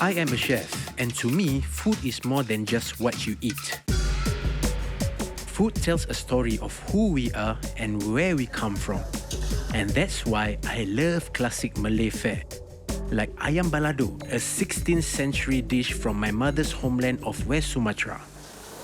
I am a chef, and to me, food is more than just what you eat. Food tells a story of who we are and where we come from. And that's why I love classic Malay fare. Like ayam balado, a 16th century dish from my mother's homeland of West Sumatra.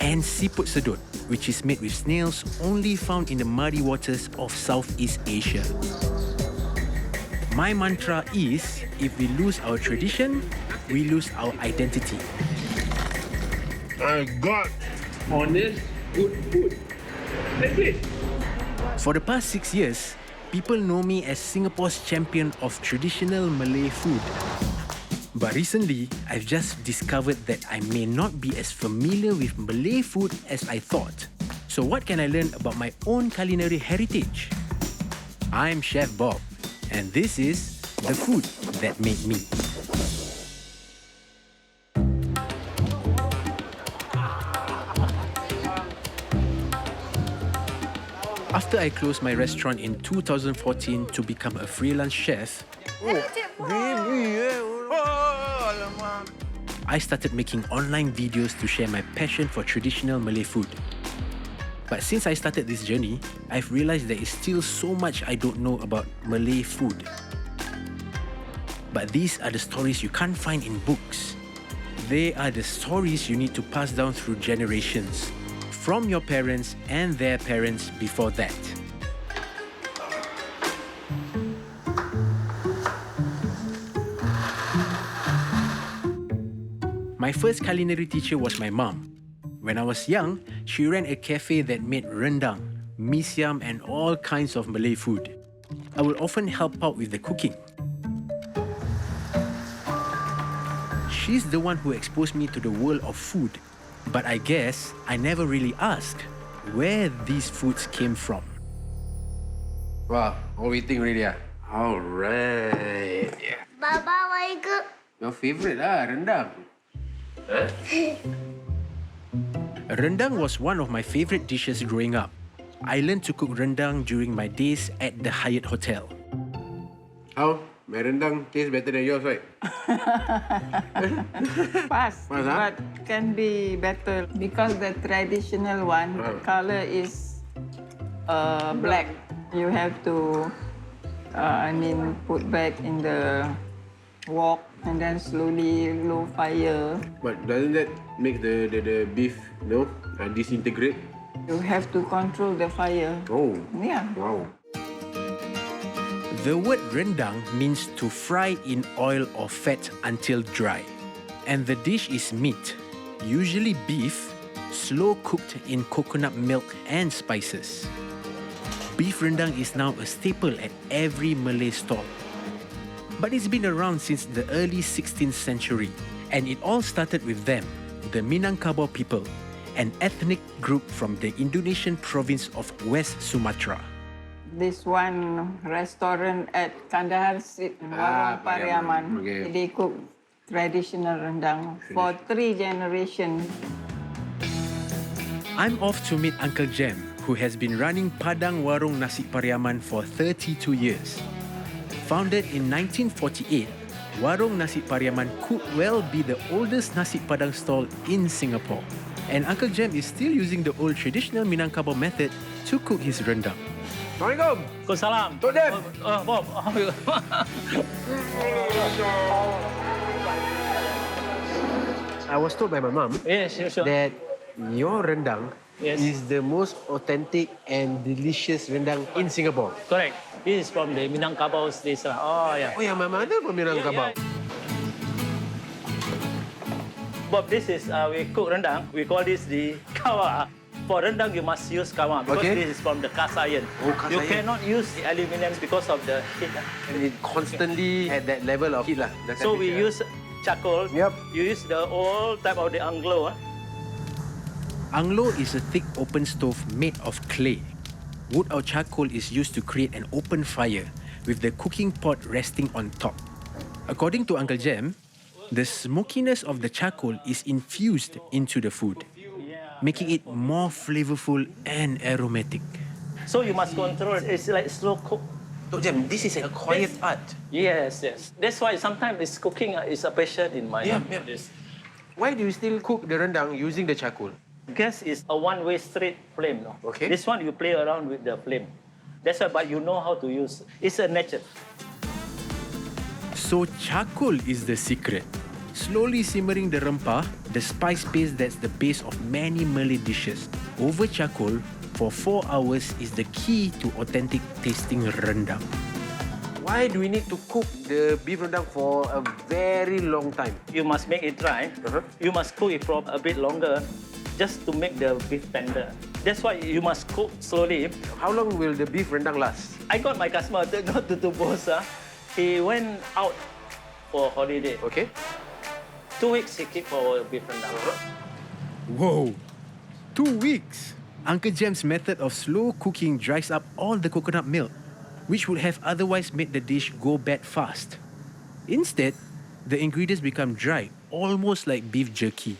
And siput sedut, which is made with snails only found in the muddy waters of Southeast Asia. My mantra is, if we lose our tradition, we lose our identity. I got honest, good food. That's it. For the past 6 years, people know me as Singapore's champion of traditional Malay food. But recently, I've just discovered that I may not be as familiar with Malay food as I thought. So what can I learn about my own culinary heritage? I'm Chef Bob, and this is The Food That Made Me. After I closed my restaurant in 2014 to become a freelance chef, I started making online videos to share my passion for traditional Malay food. But since I started this journey, I've realized there is still so much I don't know about Malay food. But these are the stories you can't find in books. They are the stories you need to pass down through generations, from your parents and their parents before that. My first culinary teacher was my mom. When I was young, she ran a cafe that made rendang, mee siam and all kinds of Malay food. I would often help out with the cooking. She's the one who exposed me to the world of food. But I guess I never really asked where these foods came from. Wow, all waiting already ah. All right. Yeah. Baba, why go? Your favorite lah, rendang. Huh? Rendang was one of my favorite dishes growing up. I learned to cook rendang during my days at the Hyatt Hotel. How? My rendang tastes better than yours, right? Fast, Fast, huh? but can be better because the traditional one, the color is black. You have to, put back in the wok and then slowly low fire. But doesn't that make the beef, disintegrate? You have to control the fire. Oh. Yeah. Wow. The word rendang means to fry in oil or fat until dry. And the dish is meat, usually beef, slow cooked in coconut milk and spices. Beef rendang is now a staple at every Malay stall. But it's been around since the early 16th century, and it all started with them, the Minangkabau people, an ethnic group from the Indonesian province of West Sumatra. This one restaurant at Kandahar Street, Warung Pariaman. Okay. They cook traditional rendang for 3 generations. I'm off to meet Uncle Jem, who has been running Padang Warung Nasi Pariaman for 32 years. Founded in 1948, Warung Nasi Pariaman could well be the oldest nasi padang stall in Singapore. And Uncle Jem is still using the old traditional Minangkabau method to cook his rendang. Assalamualaikum. Waalaikumsalam. Tok Dem. Bob. I was told by my mom Yes, sure. that your rendang Yes. is the most authentic and delicious rendang in Singapore. Correct. This is from the Minangkabau's dish. Oh, yeah. Oh, yang my mother from Minangkabau. Bob, this is, we cook rendang. We call this the kawa. For rendang, you must use kawa because Okay. this is from the cast iron. Oh, cast you iron. cannot use the aluminium because of the heat. And it constantly at that level of heat lah. the So we temperature. use charcoal. Yep. You use the old type of the anglo. Anglo is a thick open stove made of clay. Wood or charcoal is used to create an open fire, with the cooking pot resting on top. According to Uncle Jem, the smokiness of the charcoal is infused into the food, making it more flavorful and aromatic. So you must control. It's like slow cook. Tok Jam, this is a quiet art. Yes, yes. That's why sometimes it's cooking is a passion in my Yeah, life. yeah. Why do you still cook the rendang using the charcoal? Gas is a one-way straight flame. No? Okay. This one you play around with the flame. That's why, but you know how to use. It's a nature. So charcoal is the secret. Slowly simmering the rempah, the spice paste that's the base of many Malay dishes. Over charcoal for 4 hours is the key to authentic tasting rendang. Why do we need to cook the beef rendang for a very long time? You must make it dry. You must cook it for a bit longer just to make the beef tender. That's why you must cook slowly. How long will the beef rendang last? I got my customer to go to Bosa. He went out for holiday. Okay. 2 weeks he keep for beef rendang. Whoa! 2 weeks! Uncle Jam's method of slow cooking dries up all the coconut milk, which would have otherwise made the dish go bad fast. Instead, the ingredients become dry, almost like beef jerky.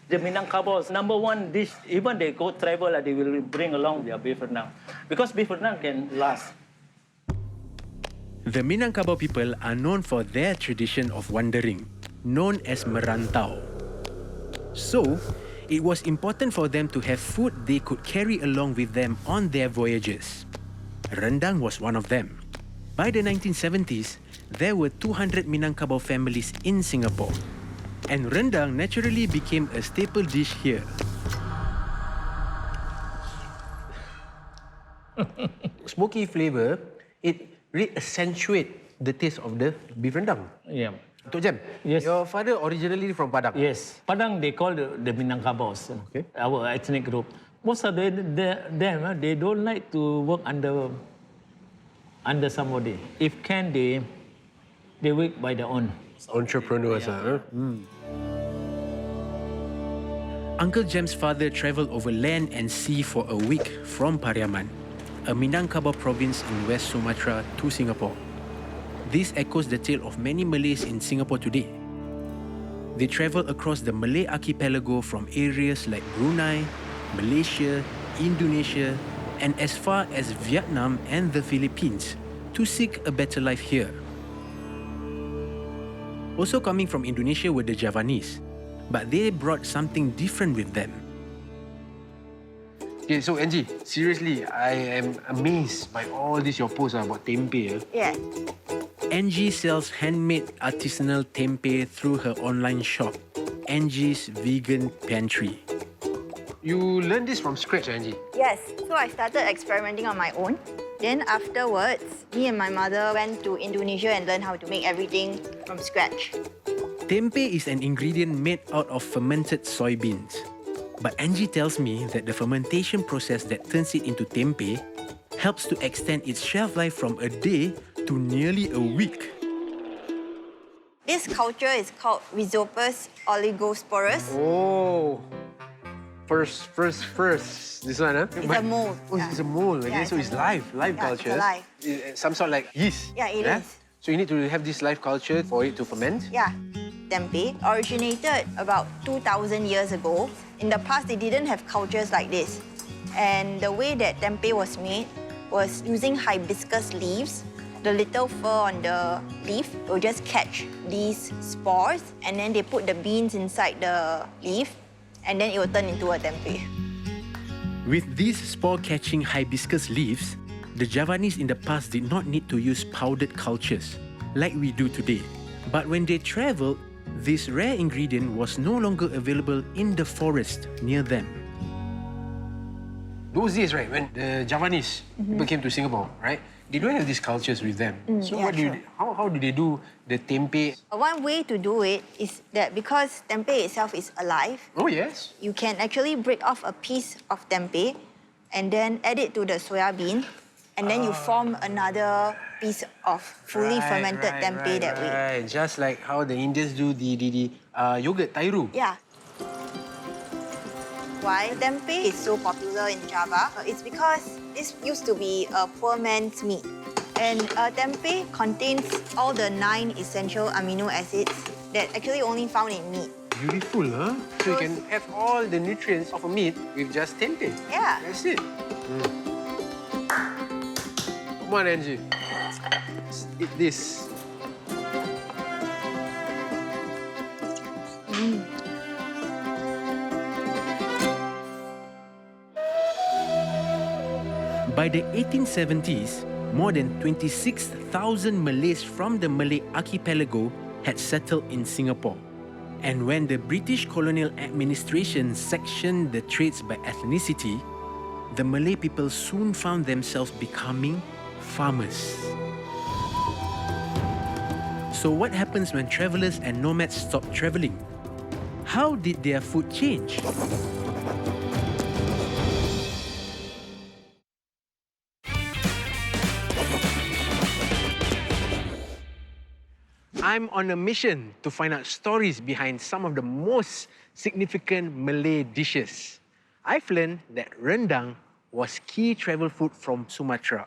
The Minangkabao's number one dish, even they go travel, they will bring along their beef rendang. Because beef rendang can last. The Minangkabau people are known for their tradition of wandering, known as merantau. So, it was important for them to have food they could carry along with them on their voyages. Rendang was one of them. By the 1970s, there were 200 Minangkabau families in Singapore, and rendang naturally became a staple dish here. Smoky flavor, it really accentuates the taste of the beef rendang. Yeah. Tok Jam, Yes. your father originally from Padang. Yes. Padang, they call the Minangkabaos. Okay. Our ethnic group. Most of them, they don't like to work under somebody. If can, they work by their own. Entrepreneurs. Uncle Jam's father travelled over land and sea for a week from Pariaman, a Minangkabau province in West Sumatra, to Singapore. This echoes the tale of many Malays in Singapore today. They travel across the Malay archipelago from areas like Brunei, Malaysia, Indonesia, and as far as Vietnam and the Philippines to seek a better life here. Also coming from Indonesia were the Javanese, but they brought something different with them. Okay, so Angie, seriously, I am amazed by all this your posts about tempeh. Yeah. Angie sells handmade artisanal tempeh through her online shop, Angie's Vegan Pantry. You learned this from scratch, Angie. Yes. So I started experimenting on my own. Then afterwards, me and my mother went to Indonesia and learned how to make everything from scratch. Tempeh is an ingredient made out of fermented soybeans. But Angie tells me that the fermentation process that turns it into tempeh helps to extend its shelf life from a day to nearly a week. This culture is called Rhizopus oligosporus. Oh, first. This one, huh? It's a mold. Oh, it's a mold. Okay, Yeah, so it's it's a mold. live Yeah, culture. it's alive. Some sort like yeast. Yeah, it is. So you need to have this live culture for it to ferment. Yeah. Tempeh originated about 2,000 years ago. In the past, they didn't have cultures like this. And the way that tempeh was made was using hibiscus leaves. The little fur on the leaf will just catch these spores, and then they put the beans inside the leaf, and then it will turn into a tempeh. With these spore-catching hibiscus leaves, the Javanese in the past did not need to use powdered cultures like we do today. But when they travelled, this rare ingredient was no longer available in the forest near them. Those days, right, when the Javanese people came to Singapore, right, they don't have these cultures with them. So yeah, what do you, how do they do the tempeh? One way to do it is that because tempeh itself is alive, Oh, yes. you can actually break off a piece of tempeh and then add it to the soya bean, and then you form another piece of fully fermented tempeh that way. Right, just like how the Indians do the yogurt, tairu. Yeah. Why tempeh is so popular in Java? It's because this used to be a poor man's meat. And tempeh contains all the 9 essential amino acids that actually only found in meat. Beautiful, huh? So you can have all the nutrients of a meat with just tempeh. Yeah. That's it. Come on, Angie. Let's eat this. By the 1870s, more than 26,000 Malays from the Malay archipelago had settled in Singapore. And when the British colonial administration sectioned the trades by ethnicity, the Malay people soon found themselves becoming farmers. So what happens when travelers and nomads stop traveling? How did their food change? I'm on a mission to find out stories behind some of the most significant Malay dishes. I've learned that rendang was key travel food from Sumatra,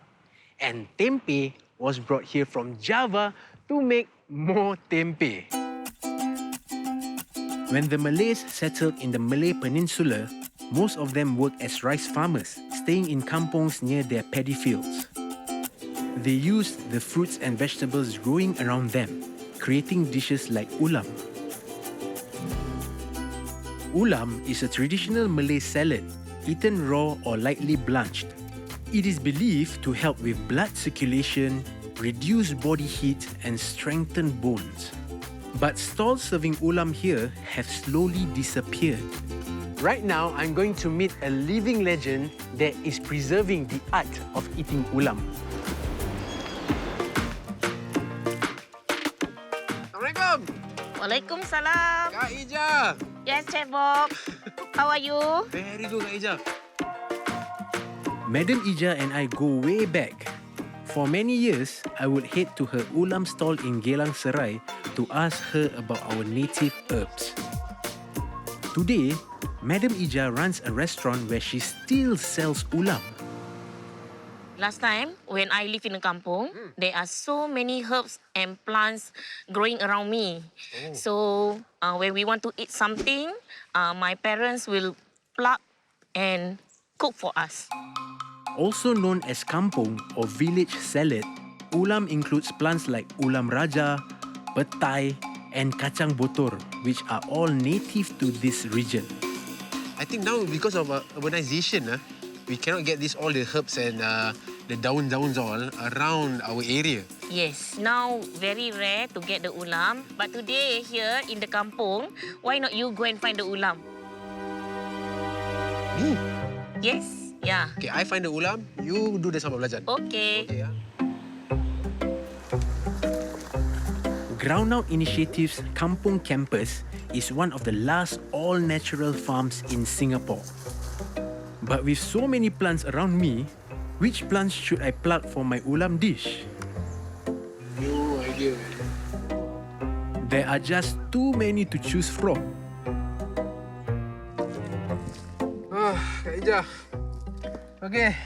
and tempeh was brought here from Java to make more tempeh. When the Malays settled in the Malay Peninsula, most of them worked as rice farmers, staying in kampongs near their paddy fields. They used the fruits and vegetables growing around them, creating dishes like ulam. Ulam is a traditional Malay salad, eaten raw or lightly blanched. It is believed to help with blood circulation, reduce body heat, and strengthen bones. But stalls serving ulam here have slowly disappeared. Right now, I'm going to meet a living legend that is preserving the art of eating ulam. Assalamualaikum. Waalaikumsalam. Kak Ija. Yes, Chef Bob. How are you? Very good, Kak Ija. Madam Ija and I go way back. For many years, I would head to her ulam stall in Geylang Serai to ask her about our native herbs. Today, Madam Ija runs a restaurant where she still sells ulam. Last time, when I live in a kampung, there are so many herbs and plants growing around me. So, when we want to eat something, my parents will pluck and cook for us. Also known as kampung or village salad, ulam includes plants like ulam raja, petai, and kacang botor, which are all native to this region. I think now because of urbanization, we cannot get all the herbs and the daun-dauns all around our area. Yes, now very rare to get the ulam. But today here in the kampung, why not you go and find the ulam? Me? Yes, yeah. Okay, I find the ulam, you do the sambal belacan. Okay. Okay, yeah. Groundout Initiative's Kampung Campus is one of the last all-natural farms in Singapore. But with so many plants around me, which plants should I pluck for my ulam dish? No idea. There are just too many to choose from. Kak Ija. Okay.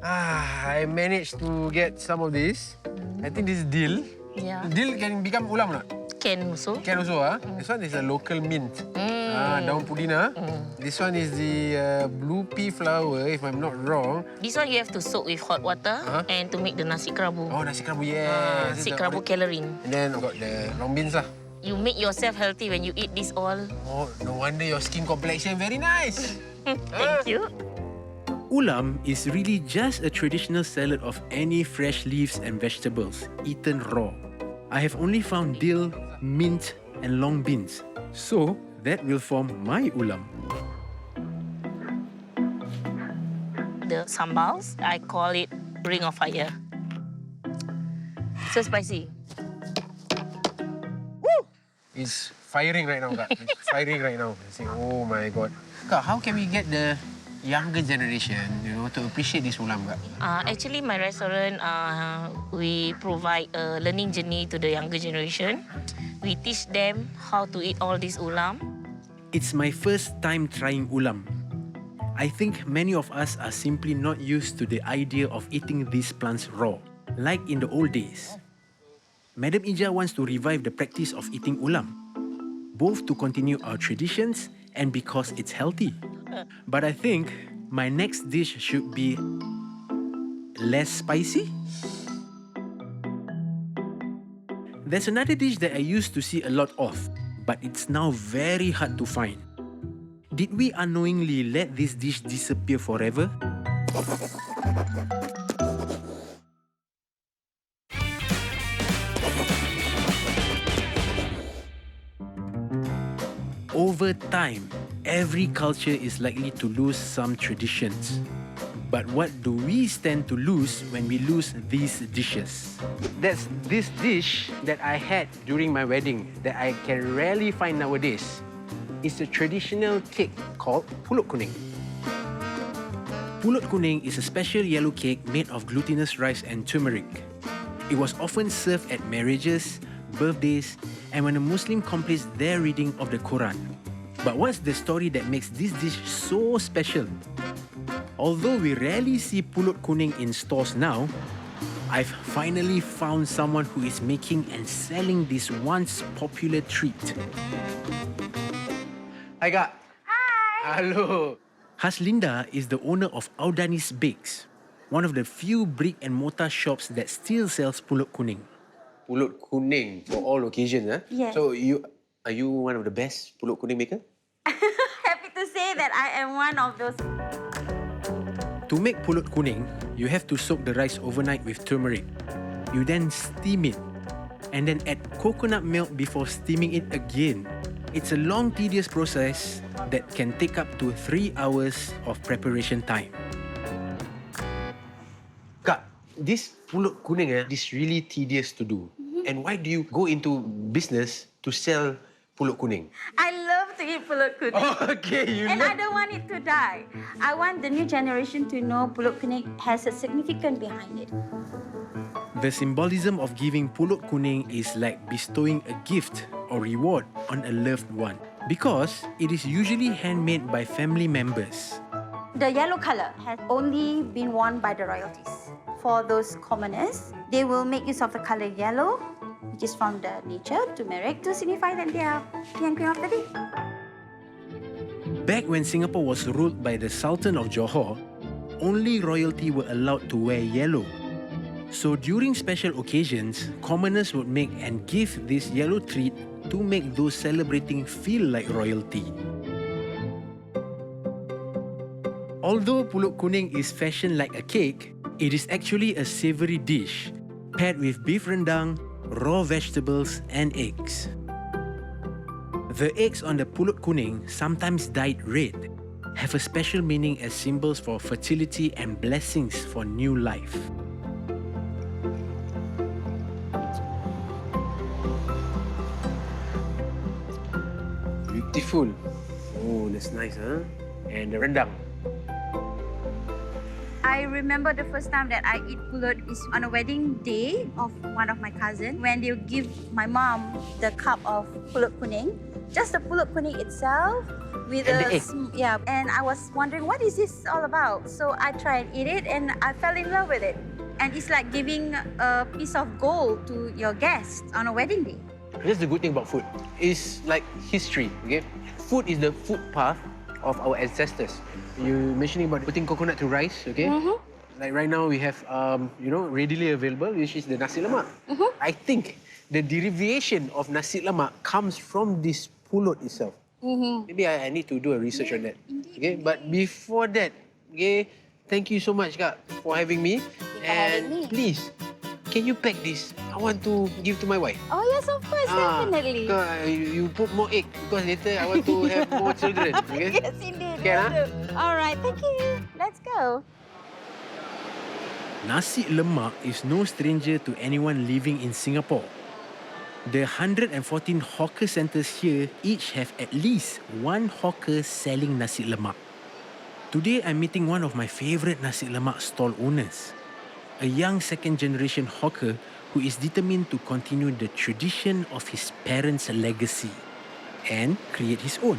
I managed to get some of this. I think this is dill. Yeah. Dill can become ulam or not? Can also. Can also, This one is a local mint. Daun pudina. This one is the blue pea flower, if I'm not wrong. This one you have to soak with hot water and to make the nasi kerabu. Oh, nasi kerabu, yes. Nasi kerabu coloring. And then I've got the long beans lah. You make yourself healthy when you eat this all. Oh, no wonder your skin complexion very nice. Thank you. Ulam is really just a traditional salad of any fresh leaves and vegetables, eaten raw. I have only found dill, mint, and long beans. So, that will form my ulam. The sambals, I call it ring of fire. So spicy. It's firing right now, Kak. It's firing right now. I say, oh my God. Kak, how can we get the younger generation, to appreciate this ulam, Kak? Actually, my restaurant, we provide a learning journey to the younger generation. We teach them how to eat all this ulam. It's my first time trying ulam. I think many of us are simply not used to the idea of eating these plants raw, like in the old days. Madam Ija wants to revive the practice of eating ulam, both to continue our traditions and because it's healthy. But I think my next dish should be less spicy? There's another dish that I used to see a lot of, but it's now very hard to find. Did we unknowingly let this dish disappear forever? Over time, every culture is likely to lose some traditions. But what do we stand to lose when we lose these dishes? That's this dish that I had during my wedding that I can rarely find nowadays. It's a traditional cake called pulut kuning. Pulut kuning is a special yellow cake made of glutinous rice and turmeric. It was often served at marriages, birthdays, and when a Muslim completes their reading of the Quran. But what's the story that makes this dish so special? Although we rarely see pulut kuning in stores now, I've finally found someone who is making and selling this once popular treat. Hi Kak. Hi. Hello. Haslinda is the owner of Audanis Bakes, one of the few brick and mortar shops that still sells pulut kuning. Pulut kuning for all occasions, huh? Yes. So are you one of the best pulut kuning maker? Happy to say that I am one of those. To make pulut kuning, you have to soak the rice overnight with turmeric. You then steam it, and then add coconut milk before steaming it again. It's a long, tedious process that can take up to 3 hours of preparation time. Kak, this pulut kuning is really tedious to do. And why do you go into business to sell pulut kuning? I love to eat pulut kuning. Oh, okay, And I don't want it to die. I want the new generation to know pulut kuning has a significance behind it. The symbolism of giving pulut kuning is like bestowing a gift or reward on a loved one, because it is usually handmade by family members. The yellow color has only been worn by the royalties. For those commoners, they will make use of the color yellow, which is from the nature, turmeric, to signify that they are king and queen of the day. Back when Singapore was ruled by the Sultan of Johor, only royalty were allowed to wear yellow. So during special occasions, commoners would make and give this yellow treat to make those celebrating feel like royalty. Although pulut kuning is fashioned like a cake, it is actually a savoury dish, paired with beef rendang, raw vegetables and eggs. The eggs on the pulut kuning, sometimes dyed red, have a special meaning as symbols for fertility and blessings for new life. Beautiful. Oh, that's nice, huh? And the rendang. I remember the first time that I eat pulut is on a wedding day of one of my cousins, when they give my mom the cup of pulut kuning, just the pulut kuning itself with And the egg. And I was wondering what is this all about. So I tried eat it and I fell in love with it. And it's like giving a piece of gold to your guests on a wedding day. That's the good thing about food. It's like history, okay? Food is the food path of our ancestors. You mentioning about putting coconut to rice, okay? Like right now we have, readily available, which is the Nasi Lemak. I think the derivation of Nasi Lemak comes from this pulut itself. Maybe I need to do a research on that. Okay, but before that, okay, thank you so much, Kak, for having me. And please, can you pack this? I want to give to my wife. Oh yes, of course, definitely. You put more egg because later I want to have more children. Okay? Yes, indeed. Can, will do. All right, thank you. Let's go. Nasi Lemak is no stranger to anyone living in Singapore. The 114 hawker centres here each have at least one hawker selling Nasi Lemak. Today, I'm meeting one of my favourite Nasi Lemak stall owners, a young second-generation hawker who is determined to continue the tradition of his parents' legacy and create his own.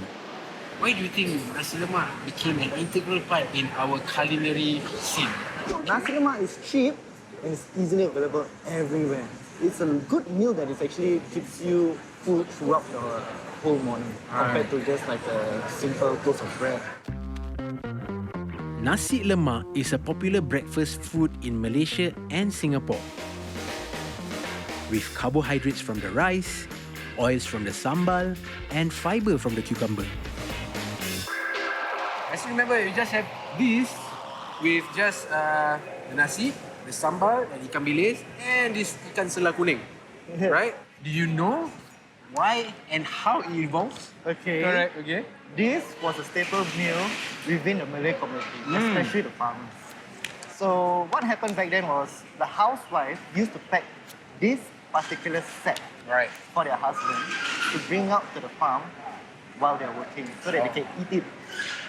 Why do you think Nasi Lemak became an integral part in our culinary scene? Nasi Lemak is cheap and it's easily available everywhere. It's a good meal that it actually keeps you full throughout the whole morning compared to just like a simple toast of bread. Nasi Lemak is a popular breakfast food in Malaysia and Singapore. With carbohydrates from the rice, oils from the sambal, and fiber from the cucumber. As you remember, you just have this with just the nasi, the sambal, and ikan bilis, and this ikan selah kuning, right? Do you know why and how it evolves? Okay. Correct, okay. This was a staple meal within the Malay community, especially the farmers. So what happened back then was the housewife used to pack this particular set Right. for their husband to bring out to the farm while they're working so that they can eat it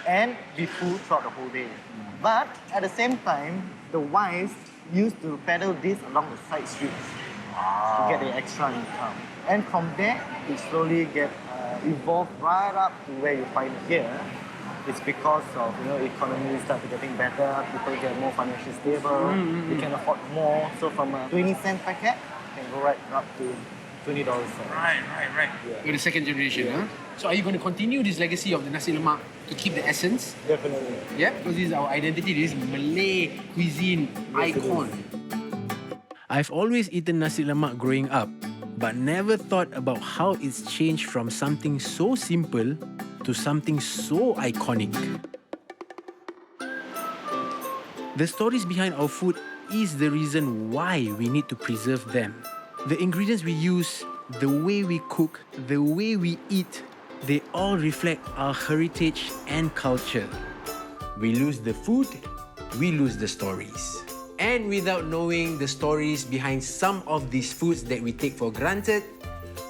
and be full throughout the whole day. But at the same time, the wives used to peddle this along the side streets to get the extra income. And from there, it slowly evolved right up to where you find here. It's because of economy start getting better, people get more financially stable, they can afford more. So from a 20-cent packet, can go right up to $20. Right. Yeah. You're the second generation, huh? So are you going to continue this legacy of the nasi lemak to keep the essence? Definitely. Yeah, because this is our identity. This is Malay cuisine icon. I've always eaten nasi lemak growing up, but never thought about how it's changed from something so simple to something so iconic. The stories behind our food is the reason why we need to preserve them. The ingredients we use, the way we cook, the way we eat, they all reflect our heritage and culture. We lose the food, we lose the stories. And without knowing the stories behind some of these foods that we take for granted,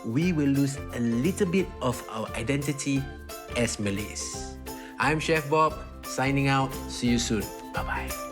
We will lose a little bit of our identity as Malays. I'm Chef Bob, signing out. See you soon. Bye-bye.